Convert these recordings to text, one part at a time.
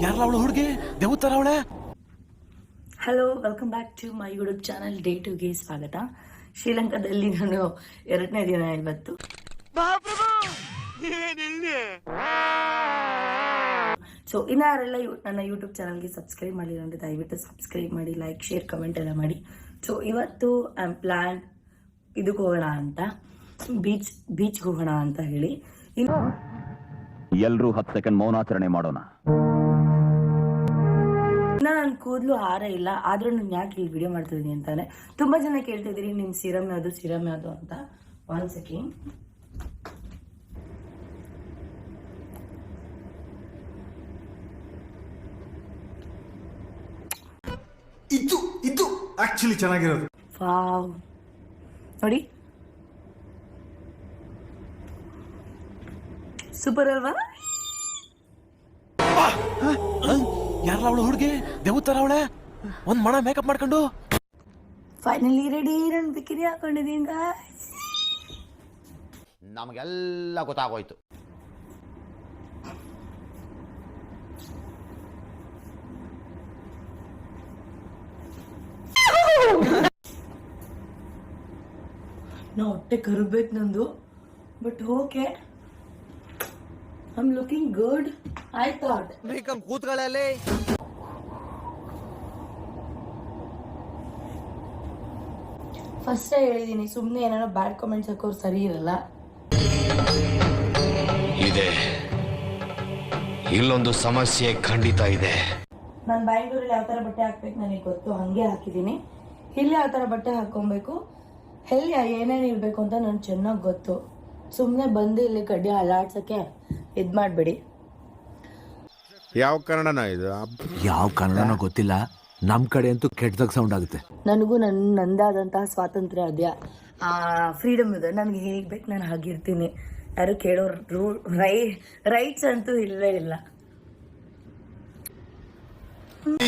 ಯಾರಲ್ಲ ಅವಳು ಹುಡುಗಿ ದೇವತರ ಅವಳೆ. Hello, welcome back to my YouTube channel ಡೇ ಟುಗೆ ಸ್ವಾಗತ. ಶ್ರೀಲಂಕಾದಲ್ಲಿ ನಾನು 2ನೇ ದಿನ ಇವತ್ತು. ಸೊ ಇನ್ನು ಯಾರೆಲ್ಲ ನನ್ನ ಯೂಟ್ಯೂಬ್ ಚಾನಲ್ಗೆ ಸಬ್ಸ್ಕ್ರೈಬ್ ಮಾಡಿಲ್ಲ ಅಂದರೆ ದಯವಿಟ್ಟು ಸಬ್ಸ್ಕ್ರೈಬ್ ಮಾಡಿ, ಲೈಕ್, ಶೇರ್, ಕಮೆಂಟ್ ಎಲ್ಲ ಮಾಡಿ. ಸೊ ಇವತ್ತು ಐ ಆಮ್ ಪ್ಲಾನ್ ಇದಕ್ಕೆ ಹೋಗೋಣ ಅಂತ, ಬೀಚ್ಗೆ ಹೋಗೋಣ ಅಂತ ಹೇಳಿ. ಇನ್ನು ಎಲ್ಲರೂ 10 ಸೆಕೆಂಡ್ ಮೌನಾಚರಣೆ ಮಾಡೋಣ. ನನ್ನ ಕೂದಲು ಹಾರ ಇಲ್ಲ, ಆದ್ರೂ ನಾನು ಯಾಕೆ ಈ ವಿಡಿಯೋ ಮಾಡ್ತಿದ್ದೀನಿ ಅಂತಾನೆ ತುಂಬಾ ಜನ ಕೇಳ್ತಿದ್ದೀರಿ, ನಿಮ್ ಸಿರಮ್ ಯಾವುದು ಅಂತ. 1 ಸೆಕೆಂಡ್. ಇದು ಆಕ್ಚುಲಿ ಚೆನ್ನಾಗಿರೋದು. ವಾವ್, ನೋಡಿ ಸೂಪರ್ ಅಲ್ವಾ? ಯಾರಲ್ಲ ಅವಳು ಹುಡುಗಿ ದೇವತರ ಅವಳೆ. ಒಂದ್ ಮಣ ಮೇಕಪ್ ಮಾಡ್ಕೊಂಡು ಫೈನಲಿ ರೆಡಿ. ನಾನು ಬಿಕಿನಿ ಹಾಕೊಂಡಿದ್ದೀನಿ ಗಾಯ್ಸ್. ನಮಗೆಲ್ಲ ಗೊತ್ತಾಗೋಯ್ತು. ನಾ ಹೊಟ್ಟೆ ಕರಬೇಕು ನಂದು, but okay, I am looking good. I thought ಕೂತ್ಗಳಲ್ಲಿ ಫಸ್ಟ್ ಹೇಳಿದೀನಿ, ಸುಮ್ಮನೆ ಏನಾರ ಬ್ಯಾಡ್ ಕಾಮೆಂಟ್ಸ್ ಹಾಕೋರು ಸರಿ ಇರಲ್ಲ. ಇದೆ, ಇಲ್ಲೊಂದು ಸಮಸ್ಯೆ ಖಂಡಿತ ಇದೆ. ನಾನು ಬ್ಯಾಂಗ್ಳೂರಲ್ಲಿ ಯಾವ ಥರ ಬಟ್ಟೆ ಹಾಕ್ಬೇಕು ನನಗೆ ಗೊತ್ತು, ಹಂಗೆ ಹಾಕಿದ್ದೀನಿ. ಇಲ್ಲಿ ಯಾವ ಥರ ಬಟ್ಟೆ ಹಾಕೊಬೇಕು, ಎಲ್ಲಿ ಏನೇನು ಇರಬೇಕು ಅಂತ ನನಗೆ ಚೆನ್ನಾಗಿ ಗೊತ್ತು. ಸುಮ್ಮನೆ ಬಂದು ಇಲ್ಲಿ ಕಡ್ಡಿ ಅಲ್ಲಾಡ್ಸೋಕ್ಕೆ ಇದು ಮಾಡಬೇಡಿ. ಯಾವ ಕನ್ನಡನ ಇದು? ಯಾವ ಕನ್ನಡನೋ ಗೊತ್ತಿಲ್ಲ, ನಮ್ಮ ಕಡೆ ಅಂತೂ ಕೆಟ್ಟದಾಗ ಸೌಂಡ್ ಆಗುತ್ತೆ. ನನಗೂ ನಂದಾದಂತಹ ಸ್ವಾತಂತ್ರ್ಯ ಅದೇ ಫ್ರೀಡಮ್ ಇದೆ. ನನಗೆ ಹೇಗೆ ಬೇಕು ನಾನು ಹಾಗಿರ್ತೀನಿ. ಯಾರು ಕೇಳೋರು ರೈಟ್ಸ್ ಅಂತೂ ಇಲ್ಲವೇ ಇಲ್ಲ.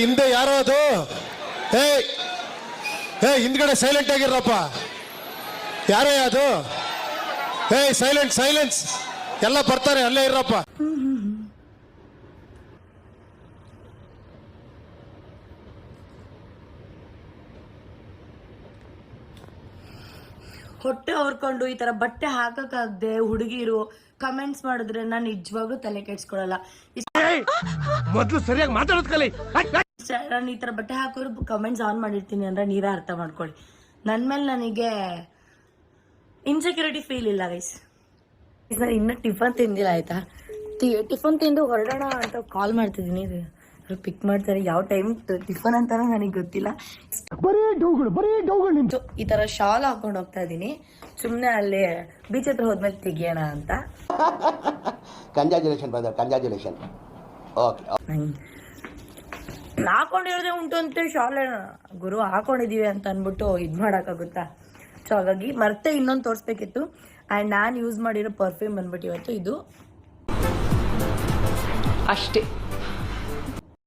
ಹಿಂದೆ ಯಾರೋ ಅದು, ಹಿಂದ್ಗಡೆ ಸೈಲೆಂಟ್ ಆಗಿರಪ್ಪ. ಯಾರೇ ಅದು? ಸೈಲೆನ್ಸ್ ಎಲ್ಲ ಬರ್ತಾರೆ, ಅಲ್ಲೇ ಇರಪ್ಪ. ಹೊಟ್ಟೆ ಹೊರ್ಕೊಂಡು ಈ ತರ ಬಟ್ಟೆ ಹಾಕಕ್ಕಾಗದೆ ಹುಡುಗಿರು ಕಮೆಂಟ್ಸ್ ಮಾಡಿದ್ರೆ ನಾನು ನಿಜವಾಗ್ಲೂ ತಲೆ ಕೆಡ್ಸ್ಕೊಳಲ್ಲ. ಮೊದಲು ಸರಿಯಾಗಿ ಮಾತಾಡೋದ್ ಕಲಿ. ನಾನು ಈ ತರ ಬಟ್ಟೆ ಹಾಕೋರು ಕಮೆಂಟ್ಸ್ ಆನ್ ಮಾಡಿರ್ತೀನಿ ಅಂದ್ರೆ ನೀವೇ ಅರ್ಥ ಮಾಡ್ಕೊಳ್ಳಿ. ನನ್ನ ಮೇಲೆ ನನಗೆ ಇನ್ಸೆಕ್ಯೂರಿಟಿ ಫೀಲ್ ಇಲ್ಲ ಗೈಸ್. ನಾನು ಇನ್ನೂ ಟಿಫನ್ ತಿಂದಿಲ್ಲ, ಆಯ್ತಾ? ಟಿಫನ್ ತಿಂದು ಹೊರಡೋಣ ಅಂತ ಕಾಲ್ ಮಾಡ್ತಿದ್ದೀನಿ, ಪಿಕ್ ಮಾಡ್ತಾರೆ. ಯಾವ ಟೈಮ್ ಟಿಫನ್ ಅಂತಾನೂ ನನಗೆ ಗೊತ್ತಿಲ್ಲ. ಈ ತರ ಶಾಲ್ ಹಾಕೊಂಡು ಹೋಗ್ತಾ ಇದ್ದೀನಿ, ಸುಮ್ಮನೆ ಅಲ್ಲಿ ಬೀಚ್ ಹತ್ರ ಹೋದ್ಮೇಲೆ ತೆಗಿಯೋಣ ಅಂತ. Congratulation brother, congratulation. ಓಕೆ, ಹಾಕೊಂಡಿರೋದೇ ಉಂಟು ಅಂತ ಶಾಲೆ ಗುರು ಹಾಕೊಂಡಿದೀವಿ ಅಂತ ಅಂದ್ಬಿಟ್ಟು ಇದು ಮಾಡೋಕ್ಕಾಗುತ್ತಾ? ಸೊ ಹಾಗಾಗಿ ಮತ್ತೆ ಇನ್ನೊಂದು ತೋರಿಸ್ಬೇಕಿತ್ತು. ಆ್ಯಂಡ್ ನಾನು ಯೂಸ್ ಮಾಡಿರೋ ಪರ್ಫ್ಯೂಮ್ ಬಂದ್ಬಿಟ್ಟು ಇವತ್ತು ಇದು ಅಷ್ಟೇ.